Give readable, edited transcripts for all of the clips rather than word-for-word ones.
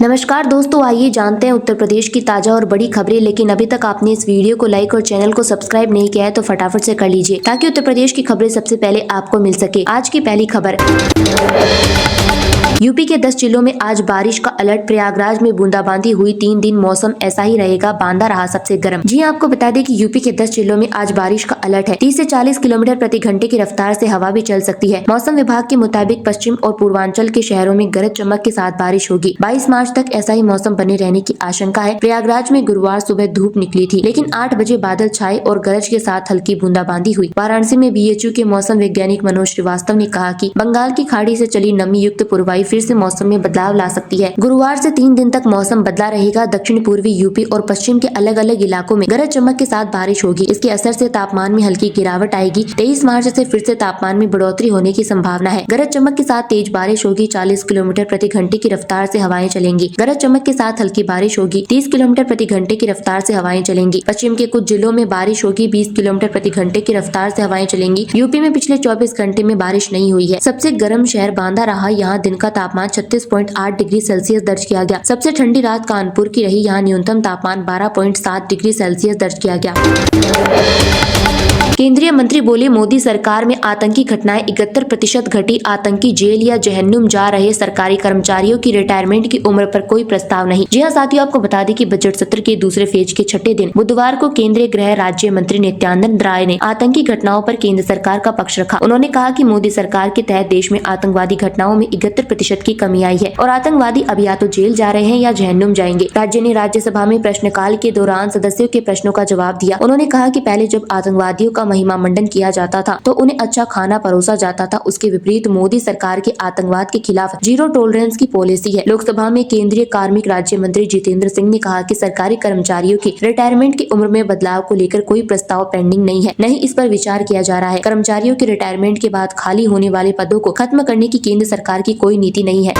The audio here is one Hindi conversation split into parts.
नमस्कार दोस्तों, आइए जानते हैं उत्तर प्रदेश की ताजा और बड़ी खबरें। लेकिन अभी तक आपने इस वीडियो को लाइक और चैनल को सब्सक्राइब नहीं किया है तो फटाफट से कर लीजिए ताकि उत्तर प्रदेश की खबरें सबसे पहले आपको मिल सके। आज की पहली खबर, यूपी के 10 जिलों में आज बारिश का अलर्ट। प्रयागराज में बूंदाबांदी हुई, 3 दिन मौसम ऐसा ही रहेगा, बांदा रहा सबसे गर्म। जी आपको बता दें कि यूपी के 10 जिलों में आज बारिश का अलर्ट है। 30 से 40 किलोमीटर प्रति घंटे की रफ्तार से हवा भी चल सकती है। मौसम विभाग के मुताबिक पश्चिम और पूर्वांचल के शहरों में गरज चमक के साथ बारिश होगी। 22 मार्च तक ऐसा ही मौसम बने रहने की आशंका है। प्रयागराज में गुरुवार सुबह धूप निकली थी, लेकिन 8 बजे बादल छाए और गरज के साथ हल्की बूंदाबांदी हुई। वाराणसी में बीएचयू के मौसम वैज्ञानिक मनोज श्रीवास्तव ने कहा कि बंगाल की खाड़ी से चली नमी युक्त पूर्वाई फिर से मौसम में बदलाव ला सकती है। गुरुवार से 3 दिन तक मौसम बदला रहेगा। दक्षिण पूर्वी यूपी और पश्चिम के अलग अलग इलाकों में गरज चमक के साथ बारिश होगी। इसके असर से तापमान में हल्की गिरावट आएगी। 23 मार्च से फिर से तापमान में बढ़ोतरी होने की संभावना है। गरज चमक के साथ तेज बारिश होगी। 40 किलोमीटर प्रति घंटे की रफ्तार से हवाएं चलेंगी। गरज चमक के साथ हल्की बारिश होगी। 30 किलोमीटर प्रति घंटे की रफ्तार से हवाएं चलेंगी। पश्चिम के कुछ जिलों में बारिश होगी। 20 किलोमीटर प्रति घंटे की रफ्तार से हवाएं चलेंगी। यूपी में पिछले 24 घंटे में बारिश नहीं हुई है। सबसे गर्म शहर बांदा रहा। यहाँ दिन का तापमान 36.8 डिग्री सेल्सियस दर्ज किया गया। सबसे ठंडी रात कानपुर की रही। यहाँ न्यूनतम तापमान 12.7 डिग्री सेल्सियस दर्ज किया गया। केंद्रीय मंत्री बोले, मोदी सरकार में आतंकी घटनाएं 71% घटी। आतंकी जेल या जहन्नुम जा रहे सरकारी कर्मचारियों की रिटायरमेंट की उम्र पर कोई प्रस्ताव नहीं। जी हाँ साथियों, आपको बता दें कि बजट सत्र के दूसरे फेज के छठे दिन बुधवार को केंद्रीय गृह राज्य मंत्री नित्यानंद राय ने आतंकी घटनाओं पर केंद्र सरकार का पक्ष रखा। उन्होंने कहा कि मोदी सरकार के तहत देश में आतंकवादी घटनाओं में 71% की कमी आई है और आतंकवादी अब या तो जेल जा रहे हैं या जहन्नुम जाएंगे। राज्य ने राज्यसभा में प्रश्नकाल के दौरान सदस्यों के प्रश्नों का जवाब दिया। उन्होंने कहा कि पहले जब आतंकवादियों का महिमा मंडन किया जाता था तो उन्हें अच्छा खाना परोसा जाता था। उसके विपरीत मोदी सरकार के आतंकवाद के खिलाफ जीरो टॉलरेंस की पॉलिसी है। लोकसभा में केंद्रीय कार्मिक राज्य मंत्री जितेंद्र सिंह ने कहा कि सरकारी कर्मचारियों की रिटायरमेंट की उम्र में बदलाव को लेकर कोई प्रस्ताव पेंडिंग नहीं है, नहीं इस पर विचार किया जा रहा है। कर्मचारियों के रिटायरमेंट के बाद खाली होने वाले पदों को खत्म करने की केंद्र सरकार की कोई नीति नहीं है।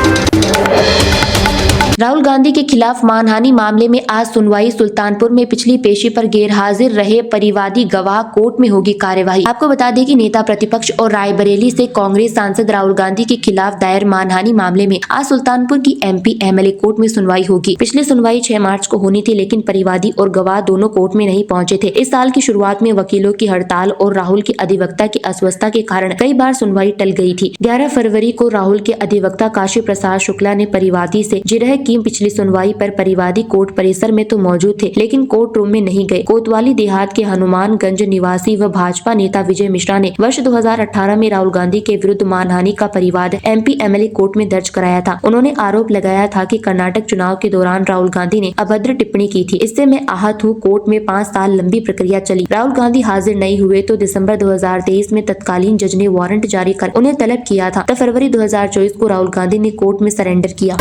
राहुल गांधी के खिलाफ मानहानि मामले में आज सुनवाई। सुल्तानपुर में पिछली पेशी पर गैरहाजिर रहे परिवादी गवाह, कोर्ट में होगी कार्यवाही। आपको बता दें कि नेता प्रतिपक्ष और रायबरेली से कांग्रेस सांसद राहुल गांधी के खिलाफ दायर मानहानि मामले में आज सुल्तानपुर की एमपी एमएलए कोर्ट में सुनवाई होगी। पिछली सुनवाई 6 मार्च को होनी थी, लेकिन परिवादी और गवाह दोनों कोर्ट में नहीं पहुंचे थे। इस साल की शुरुआत में वकीलों की हड़ताल और राहुल के अधिवक्ता की अस्वस्थता के कारण कई बार सुनवाई टल गई थी। 11 फरवरी को राहुल के अधिवक्ता काशी प्रसाद शुक्ला ने परिवादी से जिरह की पिछली सुनवाई पर परिवादी कोर्ट परिसर में तो मौजूद थे, लेकिन कोर्ट रूम में नहीं गए। कोतवाली देहात के हनुमानगंज निवासी व भाजपा नेता विजय मिश्रा ने वर्ष 2018 में राहुल गांधी के विरुद्ध मानहानि का परिवाद एमपी एमएलए कोर्ट में दर्ज कराया था। उन्होंने आरोप लगाया था कि कर्नाटक चुनाव के दौरान राहुल गांधी ने अभद्र टिप्पणी की थी। इससे मैं आहत हूँ। कोर्ट में 5 साल लंबी प्रक्रिया चली। राहुल गांधी हाजिर नहीं हुए तो दिसंबर 2023 में तत्कालीन जज ने वारंट जारी कर उन्हें तलब किया था। तब फरवरी 2024 को राहुल गांधी ने कोर्ट में सरेंडर किया।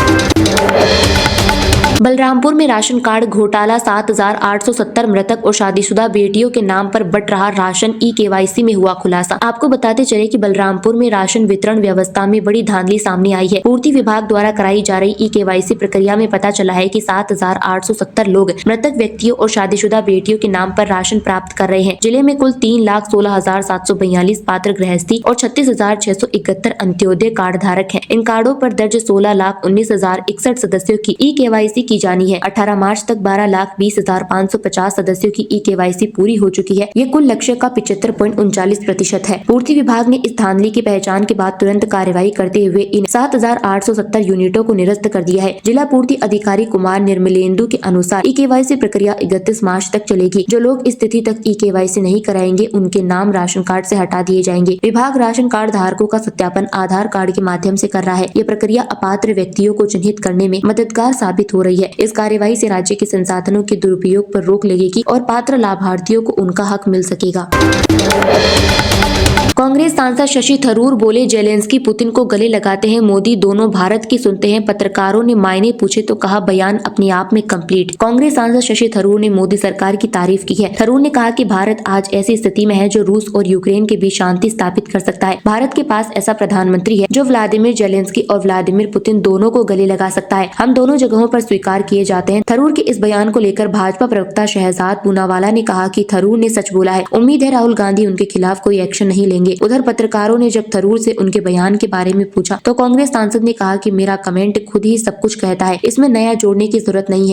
बलरामपुर में राशन कार्ड घोटाला, 7,870 मृतक और शादीशुदा बेटियों के नाम पर बंट रहा राशन। ई-केवाईसी में हुआ खुलासा। आपको बताते चले कि बलरामपुर में राशन वितरण व्यवस्था में बड़ी धांधली सामने आई है। पूर्ति विभाग द्वारा कराई जा रही ई-केवाईसी प्रक्रिया में पता चला है कि 7,870 लोग मृतक व्यक्तियों और शादीशुदा बेटियों के नाम पर राशन प्राप्त कर रहे हैं। जिले में कुल 3,16,742 पात्र गृहस्थी और 36,671 अंत्योदय कार्ड धारक है। इन कार्डो पर दर्ज 16,19,061 सदस्यों की ई-केवाईसी की जानी है। 18 मार्च तक 12,20,550 सदस्यों की ई-केवाईसी पूरी हो चुकी है। ये कुल लक्ष्य का 75.39% है। पूर्ति विभाग ने इस धांधली की पहचान के बाद तुरंत कार्यवाही करते हुए इन 7,870 यूनिटों को निरस्त कर दिया है। जिला पूर्ति अधिकारी कुमार निर्मलेंदु के अनुसार ई-केवाईसी प्रक्रिया 31 मार्च तक चलेगी। जो लोग इस तिथि तक ई-केवाईसी नहीं कराएंगे उनके नाम राशन कार्ड से हटा दिए जाएंगे। विभाग राशन कार्ड धारकों का सत्यापन आधार कार्ड के माध्यम से कर रहा है। ये प्रक्रिया अपात्र व्यक्तियों को चिन्हित करने में मददगार साबित हो रही है। इस कार्यवाही से राज्य के संसाधनों के दुरुपयोग पर रोक लगेगी और पात्र लाभार्थियों को उनका हक मिल सकेगा। कांग्रेस सांसद शशि थरूर बोले, जेलेंस्की पुतिन को गले लगाते हैं, मोदी दोनों भारत की सुनते हैं। पत्रकारों ने मायने पूछे तो कहा बयान अपने आप में कंप्लीट। कांग्रेस सांसद शशि थरूर ने मोदी सरकार की तारीफ की है। थरूर ने कहा कि भारत आज ऐसी स्थिति में है जो रूस और यूक्रेन के बीच शांति स्थापित कर सकता है। भारत के पास ऐसा प्रधानमंत्री है जो व्लादिमीर जेलेंस्की और व्लादिमीर पुतिन दोनों को गले लगा सकता है। हम दोनों जगहों पर स्वीकार स्वीकार किए जाते हैं। थरूर के इस बयान को लेकर भाजपा प्रवक्ता शहजाद पूनावाला ने कहा कि थरूर ने सच बोला है। उम्मीद है राहुल गांधी उनके खिलाफ कोई एक्शन नहीं लेंगे। उधर पत्रकारों ने जब थरूर से उनके बयान के बारे में पूछा तो कांग्रेस सांसद ने कहा कि मेरा कमेंट खुद ही सब कुछ कहता है, इसमें नया जोड़ने की जरूरत नहीं है।